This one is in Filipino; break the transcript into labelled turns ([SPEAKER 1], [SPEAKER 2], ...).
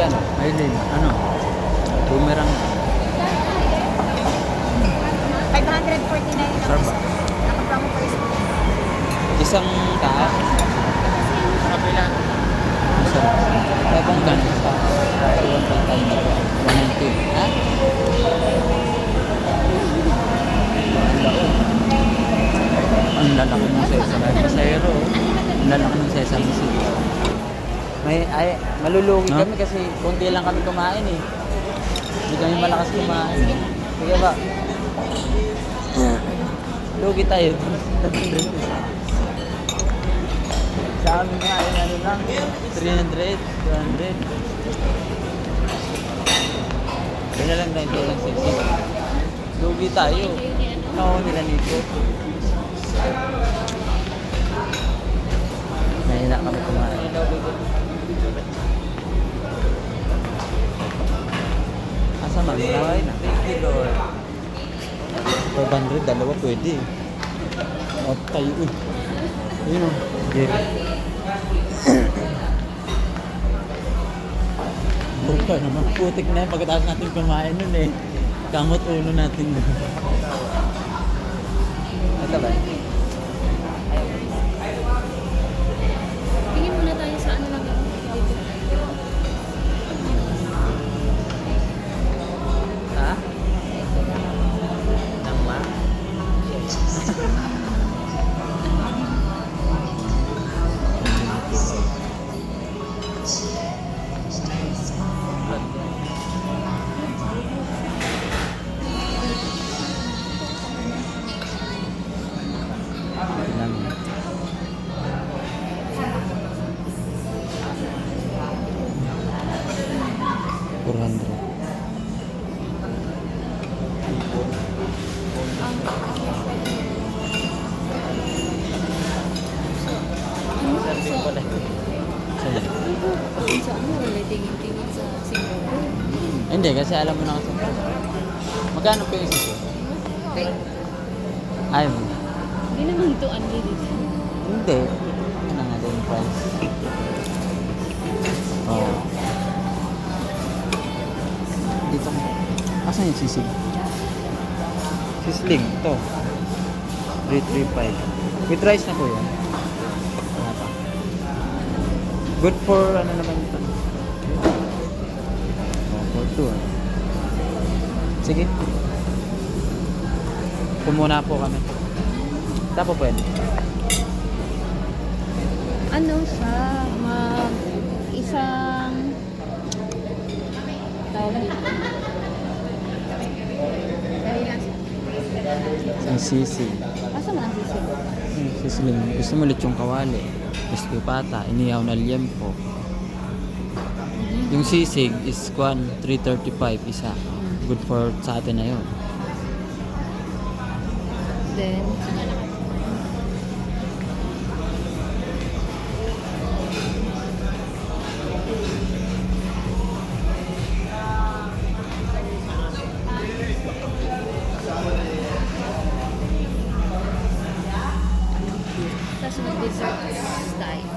[SPEAKER 1] Magkano? Maylin. Ano? Boomerang.
[SPEAKER 2] 549 lang
[SPEAKER 1] Sarap.
[SPEAKER 2] isa. Naka-promo price po.
[SPEAKER 1] Isang taas.
[SPEAKER 3] Kabila.
[SPEAKER 1] Isang. Kaya kung gano'n sa 190. Ha? Ang lalaki ng sesame. Pasayro. Ang lalaki ng sesame seed. Malulugi kami kasi konti lang kami kumain eh. Hindi kami malakas kumain. Sige ba? Lugi tayo. Sa amin nga ay ano lang, 300, 200. Yun na lang tayo lang sexy. Lugi tayo. Oo, nila nito. Mahina kami kumain. Asa man? Maraway na. Thank you, Lord. 500, dalawa pwede. O, tayo. Uy. Yun o. Jerry. Buka naman. Putik na yun pagkatapos natin kumain nun eh. Kamot ulo natin doon. Ito ba?
[SPEAKER 2] Tingin muna tayo sa ano lang dito.
[SPEAKER 1] Ha? Nama? Ilan? 400. Saan?
[SPEAKER 2] Sa ano, wala tingin-tingin sa Singapore.
[SPEAKER 1] Hindi, kasi alam mo na kasi. Magkano pa yung isa ko?
[SPEAKER 2] Okay.
[SPEAKER 1] Ayaw mo.
[SPEAKER 2] Hindi naman ito unlimited.
[SPEAKER 1] Hindi. Yun na nga din yung price. Oo. Dito ko. Asan yung sisig? Sisling. Ito. 335. With rice na po yan. Wala pa. Good for ano naman ito. Oh, for 2. Sige. Pumuna po kami. Tapo pwede.
[SPEAKER 2] Ano siya? Isang tawag dito. Dahil lang siya.
[SPEAKER 1] Isang sisig.
[SPEAKER 2] Asa man ang sisig?
[SPEAKER 1] Sisling. Gusto mo lechong kawali. Gusto pata. Inihaw na liempo. Yung sisig is 335 isa. Good for sa atin na yun.
[SPEAKER 2] Then, tapos mag-dessert style.